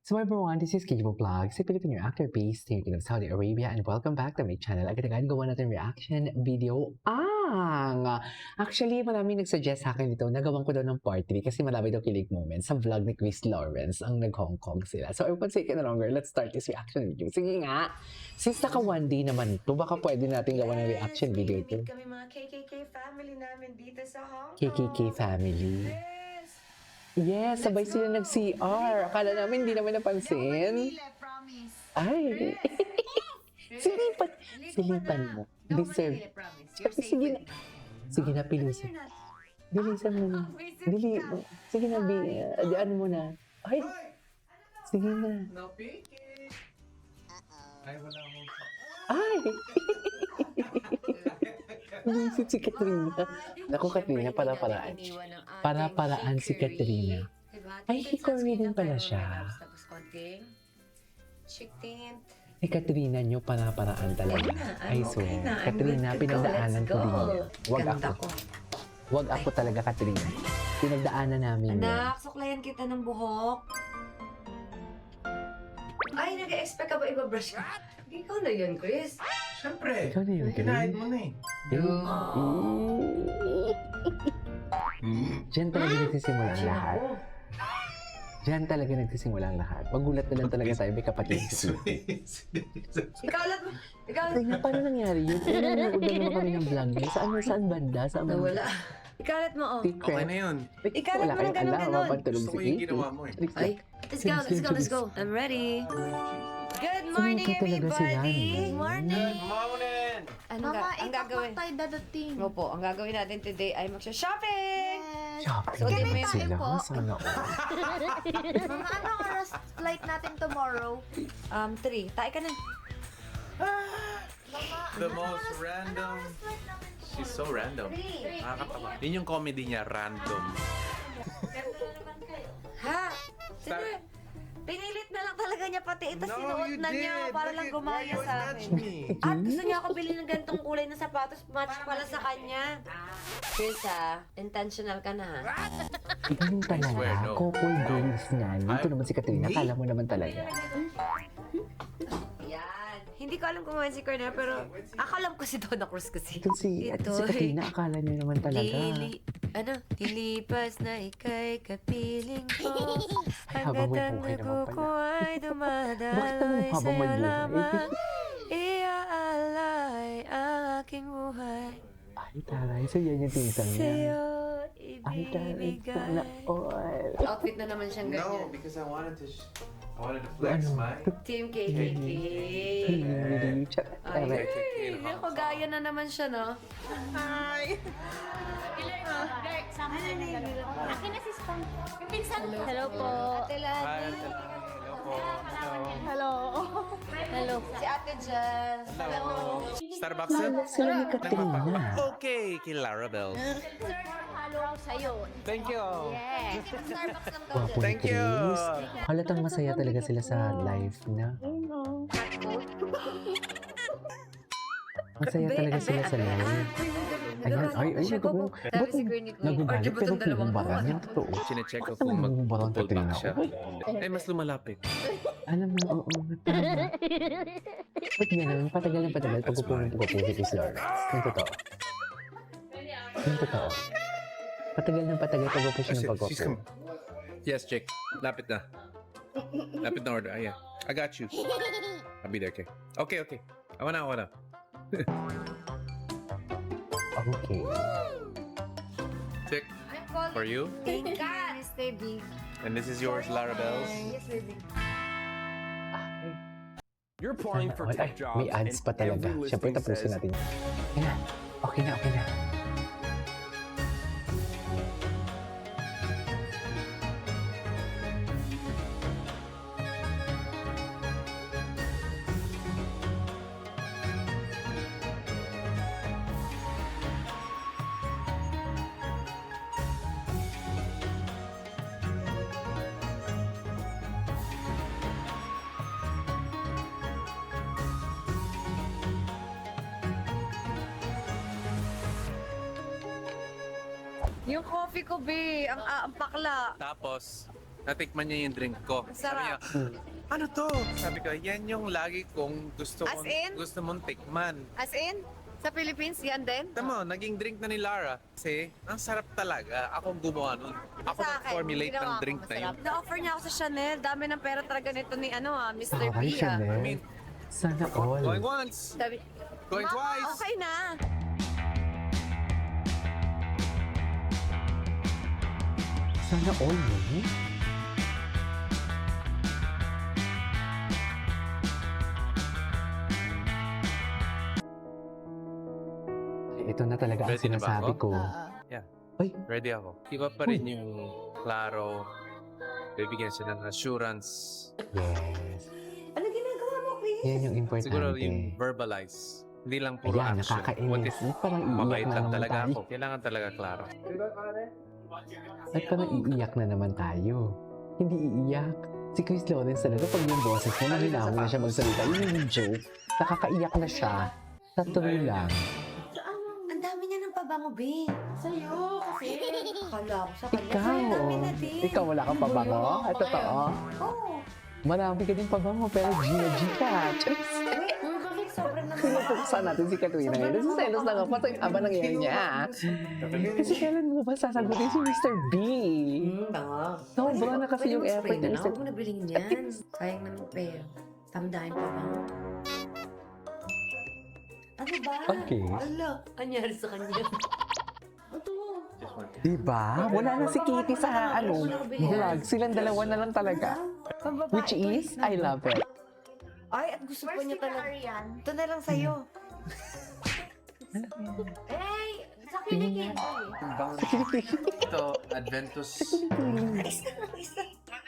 So everyone, this is Kijibo Vlog, si Filipino actor based here in Saudi Arabia, and welcome back to my channel. Agad-agad gawa natin reaction video actually maraming nagsuggest sa akin dito, nagawan ko daw ng part 3 kasi marami daw kilig moments sa vlog ni Chris Lawrence ang nag-Hong Kong sila. So everyone, say it no longer, let's start this reaction video. Sige nga, since naka 1 day naman to, baka pwede natin gawa ng reaction video to. Kami mga KKK family namin dito sa Hong Kong. KKK family. Yes, sabay sila nag-CR. Akala namin hindi naman napansin. Ay. Silipan mo. Deserve. Sige na. Sige na, pilusin. Dilisan mo na. Sige na, ano mo na. Ay. Sige na. No peeking. Ay, wala akong... Ay. Lusit si Katrina. Naku, Katrina, para-paraan. Para-paraan si Katrina. Ay, Korean din pala siya. Tapos konting cheek tint. Ay, Katrina nyo, para-paraan talaga. Ay, so, Katrina, pinagdaanan ko din yan. Wag ako talaga, Katrina. Pinagdaanan namin yan. Anak, suklayan kita ng buhok. Ay, nag-expect ka ba ibabrush ka? Ikaw na yun, Chris. Siyempre. Ikaw na yun, Kinahid mo na eh. Diyan talaga nagsisimula ang lahat. Diyan talaga nagsisimula ang lahat. Magulat na lang talaga tayo, may kapatid. Ikaw lang. Tingnan, paano nangyari yun? Nanonood na naman kami ng vlog niya. Saan banda? Saan banda? Nawala. Ikalat mo, oh. Secret. Okay na yun. Ikalat mo ng ganun-ganun. Mapagtulog Gusto ko si yung Kitty. ginawa mo eh. Ay, let's go. I'm ready. Good morning, Sumiki talaga sila, everybody. no? Morning. Morning! Mama, Ang gagawin? tayo dadating. Opo, ang gagawin natin today ay magsha-shopping. Shopping So, naman di ba sila. po? Sana all. Mama, anong oras flight natin tomorrow? 3. Tayo ka na. Mama, The most random. flight namin She's so random. Nakakatawa. Yun yung comedy niya, random. Ha? Sige. Pinilit na lang talaga niya pati ito. Sinuot na niya para lang gumaya sa akin. At gusto niya ako bilhin ng ganitong kulay na sapatos, match pala sa kanya. Chris, intentional ka na, ha? Ganun swear, talaga. no. Couple goals niyan. Ito naman si Katrina. Hindi. Kala mo naman talaga. Yan. Hindi ko alam kung si Cornel, pero akalam ko si Donna Cruz kasi. Ito si Katrina. Akala niyo naman talaga. Dilipas na ika'y kapiling ko. Habang may Hanggat ang buhay naman dugo ko pala. ay Bakit dumadaloy naman habang sa'yo may buhay? lamang. Iaalay ang aking buhay. Ay, taray. So, yan yung tinsang niya. Sa'yo Ay, taray. Sana ibibigay. all. Outfit na naman siyang No, ganyan. because I wanted to flex my... Team KKK. Really? Ay, KKK in Hong ako Kong. gaya na naman siya, no? Hello po. Ate Lani. Hi, hello po. Hello. Hello. Si Ate Jazz. Hello. Starbucks yun? Sila ni Katrina. Okay, kay Larabel. Hello sa'yo. Thank you. Yes. Starbucks lang daw. Wapo ni Thank you. Chris. Halatang masaya talaga sila sa live na. Masaya talaga sila sa live. Ayan, ay, nagugong. Sabi si Kuya Nico, Nagagalit "Order ba pero itong dalawang pumumbaran. buwan?" Yung totoo. Sinecheck ko Bakit kung naman bumumbaran mag-pull Katrina? back siya. Uy, Eh, mas lumalapit. alam mo, oo, tama. Ba't ganun? Patagal ng patagal pag upo si Chris Lawrence. Yung totoo. Yung totoo. Patagal ng patagal pag upo siya ng pag She's come. Yes, Jake. Lapit na. Lapit na order. Ayan. I got you. I'll be there, okay? Okay. I wanna. Okay. Tick. I'm calling For you. Tingkat. Miss Baby. And this is yours, Larabels. Yes, baby. You're applying for Ay, tech jobs. may ads pa and talaga. every Siyempre, listing tapusin says natin. Okay na. Yung coffee ko, be. Ang pakla. Tapos, natikman niya yung drink ko. Sabi niya, ano to? Sabi ko, yan yung lagi kong As in? gusto mong tikman. As in? Sa Philippines, yan din? Tama, naging drink na ni Lara. Kasi, ang sarap talaga. Ako ang gumawa nun. Ako Sa akin, nag-formulate ng ginawa ko drink na yun. masarap. Na-offer niya ako sa Chanel. Dami ng pera talaga nito ni Mr. Ay, B. I Chanel. mean, Sana all. going once, Sabi, going twice. okay na. Sana all, no? Ito na talaga ang Ready na ba sinasabi ako? ko. Yeah. Ay, Ready ako. Iba pa rin yung klaro. Bibigyan siya ng assurance. yes. Ano ginagawa mo, Chris? Yan yung importante. Siguro yung verbalize. Hindi lang puro Ayan, action. What nakakainis. if Parang iiyak mabait na lang naman talaga tayo. ako? Kailangan talaga klaro. At parang iiyak na naman tayo. Hindi iiyak. Si Chris Lawrence talaga pag yung boses niya, nahinahon na siya magsalita. Yun yung joke. Nakakaiyak na siya. Sa tuloy lang. Ang dami niya ng pabango, B. Sa'yo, kasi. Akala ko sa kanya. Ikaw. Ang dami na din. Ikaw wala kang pabango? At totoo. Oo. Marami ka din pabango pero Gina G ka. Charis. Uy, bakit sobrang naman? Pinupuksan natin si Katrina ngayon. Nasiselos na nga pa sa aba nangyari niya. Kasi kailan mo ba sasagutin si Mr. B? Tanga. Sobra na kasi yung effort Pwede niya. na, huwag mo na bilhin yan. Sayang naman pera. Tamdahin pa ba? Ano ba? Okay. Ala, anyari sa kanya? Diba? Wala na si Kitty sa vlog. Silang dalawa na lang talaga. Pambabae Which ko is, na. I love it. Ay, at gusto pa Where's niya si talaga. Arian? Ito na lang sa'yo. Eh, sa kilikid. Ito, Adventus.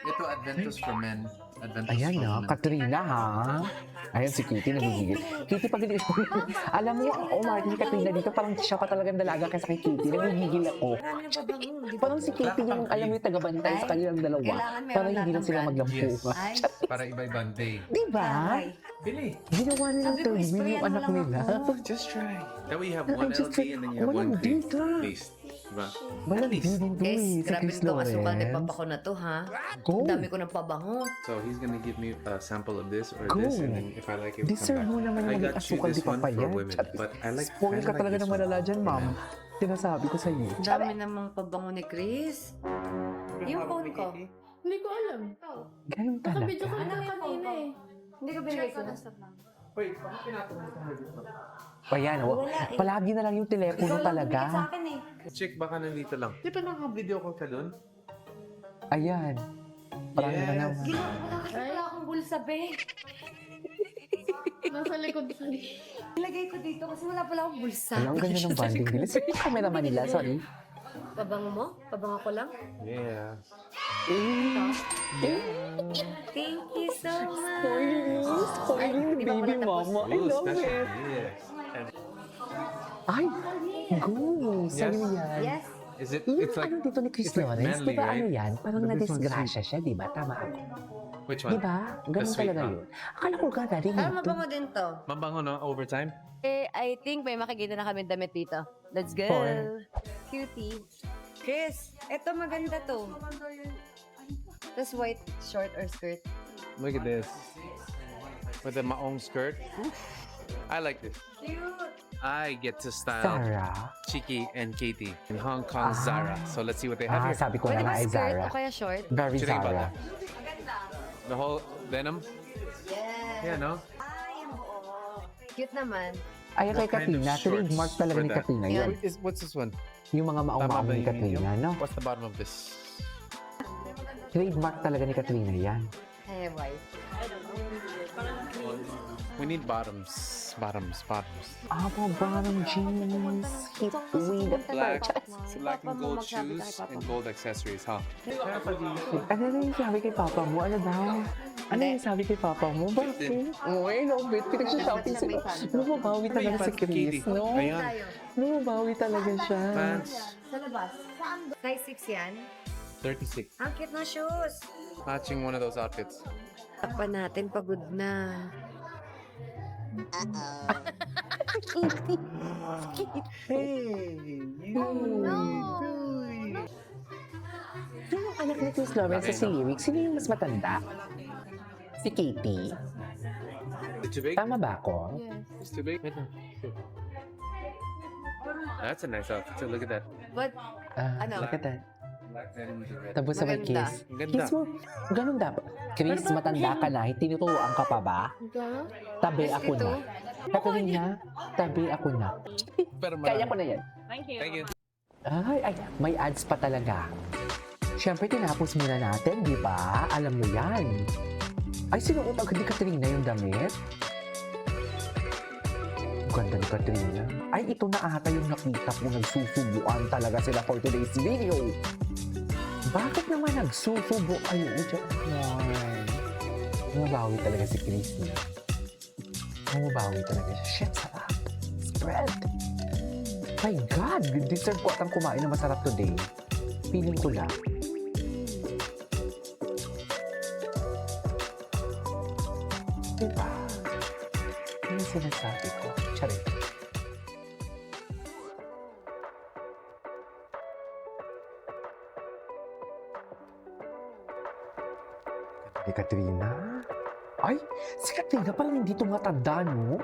Ito, Adventus for men. Adventus Ayan for na, women. Katrina ha. Ayan si Kitty nagigigil. Kitty pag hindi alam mo, umarte si Katrina dito, parang siya pa talagang dalaga kaysa kay Kitty. Nagigigil ako. Marami ng pabango. Di ba? Parang si Kitty yung alam mo yung tagabantay sa kanilang dalawa. Kailangan meron Parang hindi lahat lang ng sila brand. maglampuha. Ay, Para iba-ibang day. Diba? ay. Bili. Ginawa nilang Sabi ko, third wheel sprayan yung mo anak lang nila. ako. Just try. That way you have I'm one just LD and then you have walang one taste. dito. Taste. Diba? Walang At least. din Guys, si grabe Chris nito asukal ni Lawrence. papa ko na to, ha? Go! Ang dami ko ng pabango. So he's gonna give me a sample of this or Go. this, and then if I like it, we'll Deserve come mo back. naman I yung got you asukal this di one papa for yan. women, but I like. Spoil ka talaga ng malala dyan, ma'am. Sinasabi ko sa iyo. Ang dami namang pabango ni Chris. Yung phone ko. Hindi ko alam. Ganun Nakabidyo ko talaga. na kanina eh. Hindi ko binigay ko. Wait, bakit pinatulog ka dito? Ayan, Wala eh. palagi na lang yung telepono Ikaw lang talaga. bumigay sa akin eh. Chick, baka nandito lang. Di ba naka-video call ka dun? Ayan. Parang Yes. na naman. Ginawa ko lang kasi wala akong bulsa, be. Nasa likod ko. Ilagay ko dito kasi wala pala akong bulsa. Alam, ang ganda ng banding nila. Sino yung cameraman nila? Sorry. Pabango mo? Pabango ko lang? Yeah. Thank you so much. Spoiling Di ba baby wala tapos? mama. I love it. Yes. Ay, go. Sa'yo yan. Yes. Is it? Yung It's like. ano dito ni Chris it's like Lawrence, manly, di ba ano right? yan? Parang But this one's na-disgrasya siya, di ba? Tama ako. Which Di one? ba? Ganun sweet talaga one. yun. Akala ko ka galing Ah, dito. mabango din to. Mabango, no? Overtime? I think may makikita na kami damit dito. Let's go. Or- Cutie. Chris, eto maganda to. This white short or skirt. Look at this. With the maong skirt. I like this. Cute. I get to style Sarah. Chiki and Katie in Hong Kong Zara. So let's see what they have Ah, here. sabi ko Pwede na ba nga ay skirt Zara. o kaya short? Very Chiring Zara. bata. The whole denim? Yes. Yeah, no? Ay, ang buo. Cute naman. Ay, kay What kind of Katrina. shorts Trademark talaga for ni that? Katrina Yun. yun. What's this one? Yung mga maong-maong ni Katrina, no? What's the bottom of this? Trademark talaga ni Katrina yan. Hey, white. We need bottoms. Bottoms. Abo, bottom jeans. Hip with the Black, Si black Papa and mo gold magsabi shoes kay Papa and mo. gold accessories, huh? Ano na yung sabi kay Papa mo? Ano daw? Ano yung sabi kay Papa mo? Bakit? Oh, I love it. Pinag-shopping sila. Lumabawi talaga si Chris, no? Ayan. Tayo. Lumabawi talaga siya. Pants. Sa labas. Size 6 yan. 36. Ang cute ng shoes. Matching one of those outfits. Takpan natin, pagod na. Hey, you. Yung anak ni Chris Lawrence sa si Lyric, sino yung mas matanda? Si Katie. It's too big? Tama ba ako? Yes. It's too big? That's a nice outfit. So look at that. But, Ano? Look at that. Tapos sa may Maganda. kiss. Ganda. Kiss mo. Ganun dapat. Chris, matanda ka na. Tinuturoan ka pa ba? Tabi ako na. Katarina, tabi ako na. Pero Kaya ko na yan. Thank you. Ay, may ads pa talaga. Siyempre, tinapos muna natin, di ba? Alam mo yan. Ay, sinuot agad ni Katrina yung damit? Ganda ni Katrina. Ay, ito na ata yung nakita ko. Nagsusubuan talaga sila for today's video. Bakit naman nagsusubo? Ay, Mabawi talaga si Chris niya. Mabawi talaga siya. Shit, sarap. Spread. My God! Deserve ko atang kumain na masarap today. Feeling ko lang. Diba? Ano yung sinasabi ko? Charit. Katrina? Ay, si Katrina parang hindi tumatanda, no?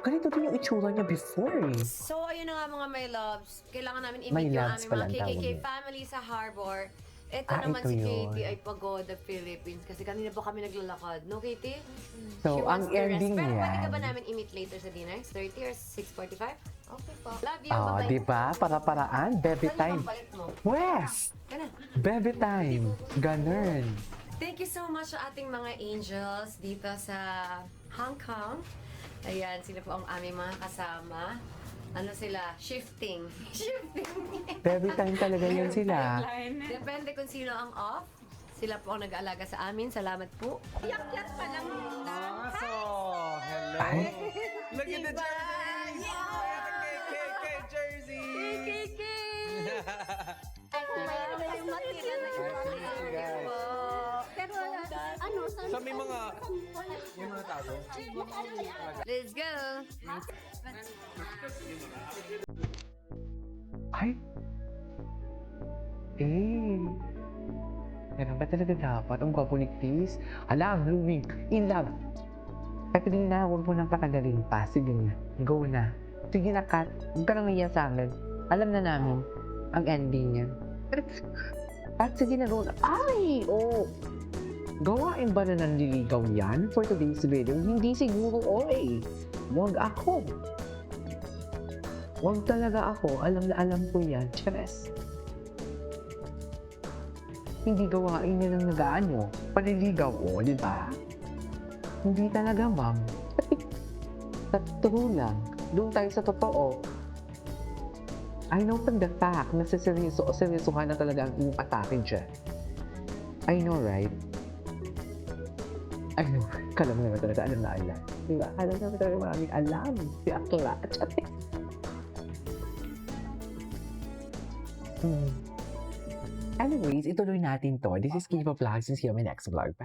Ganito din yung itsura niya before eh. so ayun na nga mga my loves. Kailangan namin My i-meet yung loves aming pala mga ang tawag KKK niya. family sa Harbor. Ito Ah, naman ito si yun. Katie ay Pagoda, Philippines. Kasi kanina pa kami naglalakad. No, Katie? So, She ang wants to rest. ending Pero pwede niyan. ka ba namin i-meet later sa dinner? 6:30 or 6:45? Okay po. Love you. Ah, Bye-bye. di ba? Para-paraan. Baby Saan time. yung pampalit mo? Wes! Kana. Baby time. Ganun. Thank you so much sa ating mga angels dito sa Hong Kong. Ayan, sila po ang aming mga kasama. Ano sila? Shifting. Shifting. Baby time talaga yan sila. Depende kung sino ang off. Sila po ang nag-aalaga sa amin. Salamat po. Yak-yak pa lang. Hello. Ay. Look at the jersey. KKK jersey. Mayroon na yung material na ito. Pero ano, So may mga tago. Let's go. Ay. Ganun ba talaga dapat? Ang gwapo ni Chris. Hala, ang blooming. In love. Katrina, huwag mo nang pakagaling pa. Sige na. Go na. Sige na, Kat. Huwag ka nang iya sa akin. Alam na namin ang ending niya. Kat, sige na, go na. Ay! Oh! Gawain ba na nanliligaw yan for today's video? Hindi siguro, oy. Huwag ako. Huwag talaga ako. Alam na alam ko yan. Cheres. Hindi gawain niya ng nagaano. Paniligaw, o, di ba? Hindi talaga, ma'am. Sa true lang. Doon tayo sa totoo. I know pag the fact na seryosohan na talaga ang iyong atake dyan. I know, right? I know. Kala mo naman talaga, alam na alam. Diba? Alam naman talaga maraming alam. Si Akla. Anyways, ituloy natin to. This is Kiva Vlogs and see you on my next vlog. Bye!